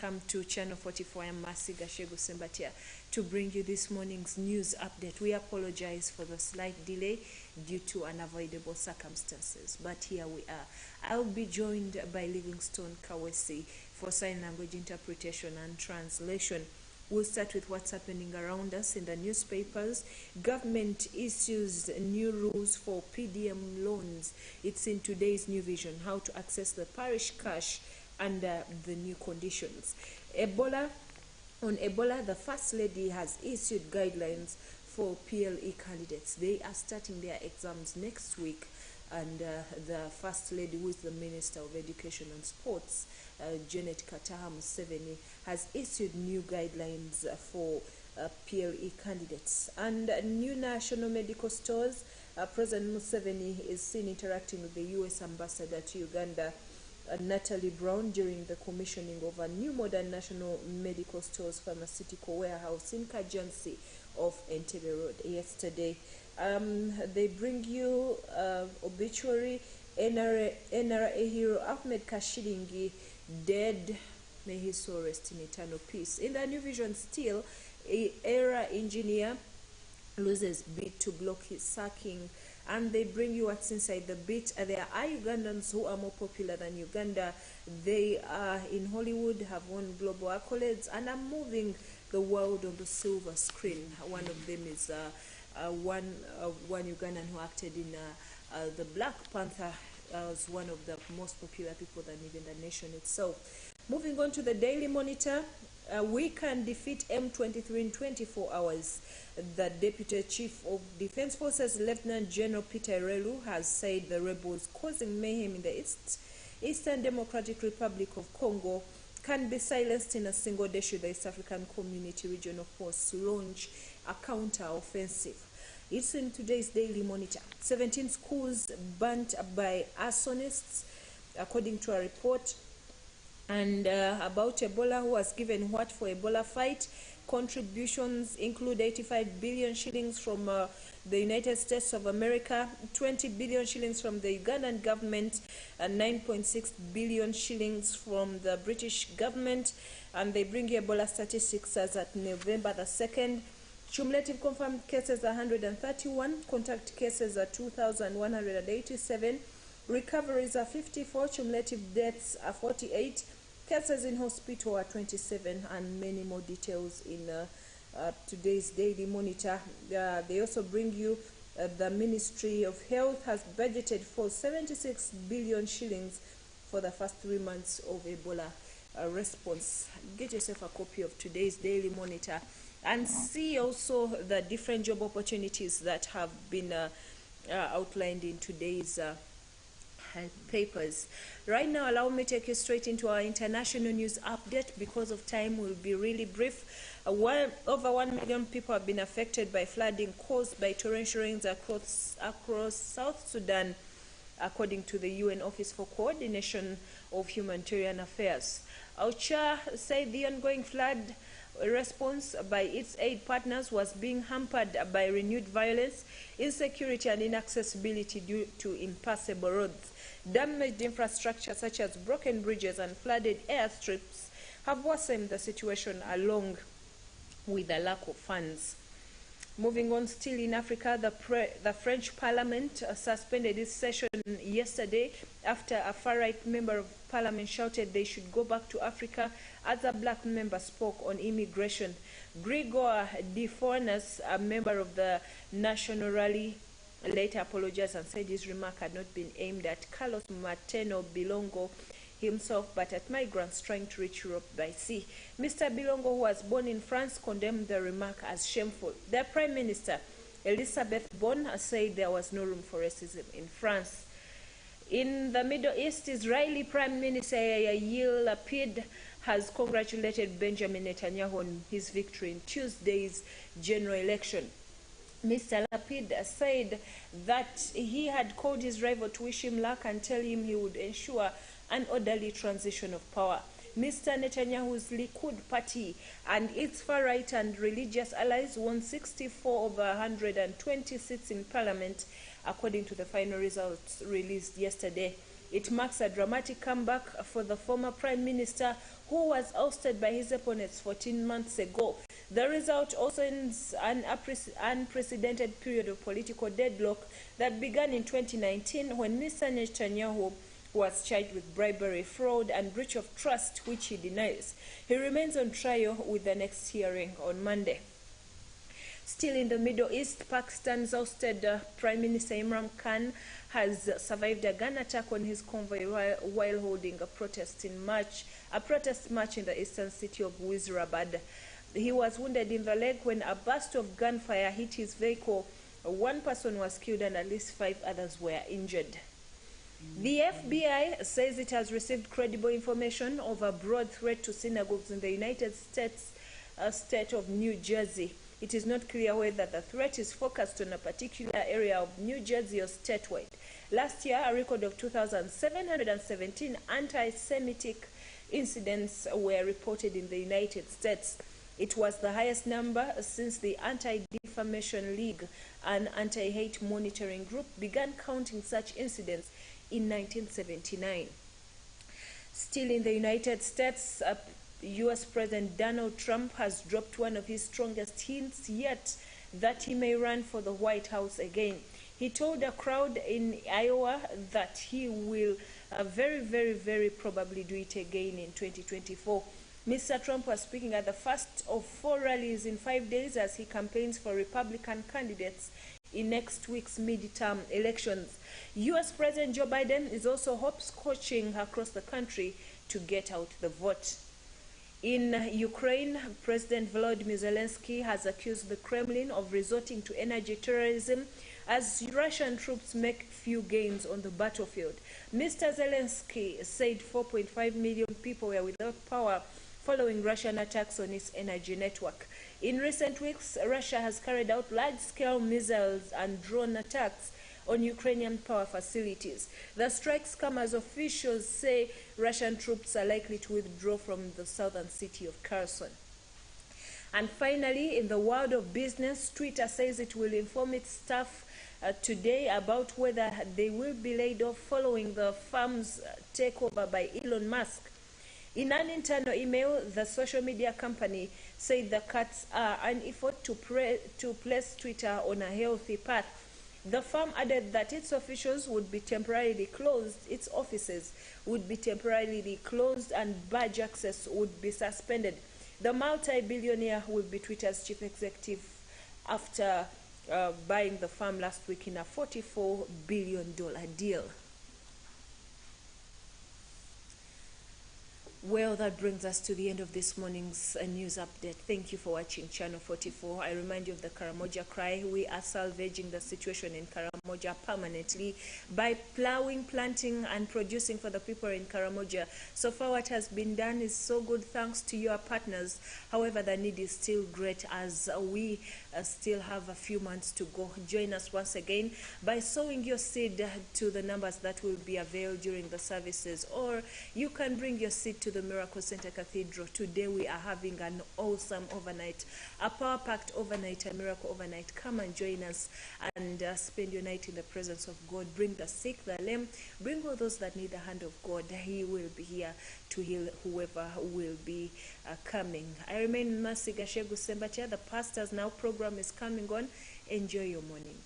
welcome to Channel 44. I'm Masi Gashego Sembatia to bring you this morning's news update. We apologize for the slight delay due to unavoidable circumstances, but here we are. I'll be joined by Livingstone Kawesi for sign language interpretation and translation. We'll start with what's happening around us in the newspapers. Government issues new rules for PDM loans. It's in today's New Vision, how to access the parish cash under the new conditions. On Ebola, the First Lady has issued guidelines for PLE candidates. They are starting their exams next week, and the First Lady, who is the Minister of Education and Sports, Janet Kataha Museveni, has issued new guidelines for PLE candidates. And new national medical stores, President Museveni is seen interacting with the U.S. ambassador to Uganda, Natalie Brown, during the commissioning of a new modern national medical stores pharmaceutical warehouse in Kajansi of Entebbe Road yesterday. They bring you obituary. NRA hero Ahmed Kashiringi dead. May his soul rest in eternal peace. In the New Vision still, era engineer loses bid to block his sacking. And they bring you what's inside the bit. There are Ugandans who are more popular than Uganda. They are in Hollywood, have won global accolades, and are moving the world on the silver screen. One of them is one Ugandan who acted in the Black Panther, was one of the most popular people than even the nation itself. Moving on to the Daily Monitor. We can defeat M23 in 24 hours. The Deputy Chief of Defense Forces, Lieutenant General Peter Irelu, has said the rebels causing mayhem in the Eastern Democratic Republic of Congo can be silenced in a single day should the East African Community Regional Force launch a counter-offensive. It's in today's Daily Monitor. 17 schools burnt by arsonists, according to a report. And about Ebola, who was given what for Ebola fight. Contributions include 85 billion shillings from the United States of America, 20 billion shillings from the Ugandan government, and 9.6 billion shillings from the British government. And they bring you Ebola statistics as at November the 2nd. Cumulative confirmed cases are 131, contact cases are 2,187, recoveries are 54, cumulative deaths are 48, cases in hospital are 27, and many more details in today's Daily Monitor. They also bring you the Ministry of Health has budgeted for 76 billion shillings for the first 3 months of Ebola response. Get yourself a copy of today's Daily Monitor and see also the different job opportunities that have been outlined in today's papers. Right now, allow me to take you straight into our international news update. Because of time, will be really brief. Over 1 million people have been affected by flooding caused by torrential rains across South Sudan, according to the UN Office for Coordination of Humanitarian Affairs. OCHA said the ongoing flood response by its aid partners was being hampered by renewed violence, insecurity, and inaccessibility due to impassable roads. Damaged infrastructure such as broken bridges and flooded airstrips have worsened the situation, along with the lack of funds. Moving on, still in Africa, the French Parliament suspended its session yesterday after a far-right member of Parliament shouted they should go back to Africa as a black member spoke on immigration. Gregor de Fornas, a member of the National Rally, later apologized and said his remark had not been aimed at Carlos Marteno Bilongo himself, but at migrants trying to reach Europe by sea. Mr. Bilongo, who was born in France, condemned the remark as shameful. The Prime Minister, Elizabeth Bon, said there was no room for racism in France. In the Middle East, Israeli Prime Minister Yair Lapid has congratulated Benjamin Netanyahu on his victory in Tuesday's general election. Mr. Lapid said that he had called his rival to wish him luck and tell him he would ensure an orderly transition of power. Mr. Netanyahu's Likud party and its far-right and religious allies won 64 over 120 seats in parliament, according to the final results released yesterday. It marks a dramatic comeback for the former Prime Minister, who was ousted by his opponents 14 months ago. The result also ends an unprecedented period of political deadlock that began in 2019 when Mr. Netanyahu was charged with bribery, fraud, and breach of trust, which he denies. He remains on trial with the next hearing on Monday. Still in the Middle East, Pakistan's ousted Prime Minister Imran Khan has survived a gun attack on his convoy while holding a protest march in the eastern city of Wizirabad. He was wounded in the leg when a burst of gunfire hit his vehicle. One person was killed and at least 5 others were injured. The FBI says it has received credible information of a broad threat to synagogues in the United States state of New Jersey. It is not clear whether the threat is focused on a particular area of New Jersey or statewide. Last year, a record of 2,717 anti-Semitic incidents were reported in the United States. It was the highest number since the Anti-Defamation League, an anti-hate monitoring group, began counting such incidents in 1979. Still in the United States, U.S. President Donald Trump has dropped one of his strongest hints yet that he may run for the White House again. He told a crowd in Iowa that he will very probably do it again in 2024. Mr. Trump was speaking at the first of 4 rallies in 5 days as he campaigns for Republican candidates in next week's midterm elections. U.S. President Joe Biden is also hopscotching across the country to get out the vote. In Ukraine, President Volodymyr Zelensky has accused the Kremlin of resorting to energy terrorism as Russian troops make few gains on the battlefield. Mr. Zelensky said 4.5 million people were without power following Russian attacks on its energy network. In recent weeks, Russia has carried out large-scale missiles and drone attacks on Ukrainian power facilities. The strikes come as officials say Russian troops are likely to withdraw from the southern city of Kherson. And finally, in the world of business, Twitter says it will inform its staff today about whether they will be laid off following the firm's takeover by Elon Musk. In an internal email, the social media company said the cuts are an effort to place Twitter on a healthy path. The firm added that its offices would be temporarily closed, its offices would be temporarily closed, and badge access would be suspended. The multi-billionaire will be Twitter's chief executive after buying the firm last week in a $44 billion deal. Well, that brings us to the end of this morning's news update. Thank you for watching Channel 44. I remind you of the Karamoja cry. We are salvaging the situation in Karamoja permanently by plowing, planting, and producing for the people in Karamoja. So far, what has been done is so good thanks to your partners. However, the need is still great as we still have a few months to go. Join us once again by sowing your seed to the numbers that will be availed during the services, or you can bring your seed to the Miracle Center Cathedral. Today we are having an awesome overnight, a power-packed overnight, a miracle overnight. Come and join us and spend your night in the presence of God. Bring the sick, the lame, bring all those that need the hand of God. He will be here to heal whoever will be coming. I remain Mercy Gashegu Sembatia. The Pastors Now program is coming on. Enjoy your morning.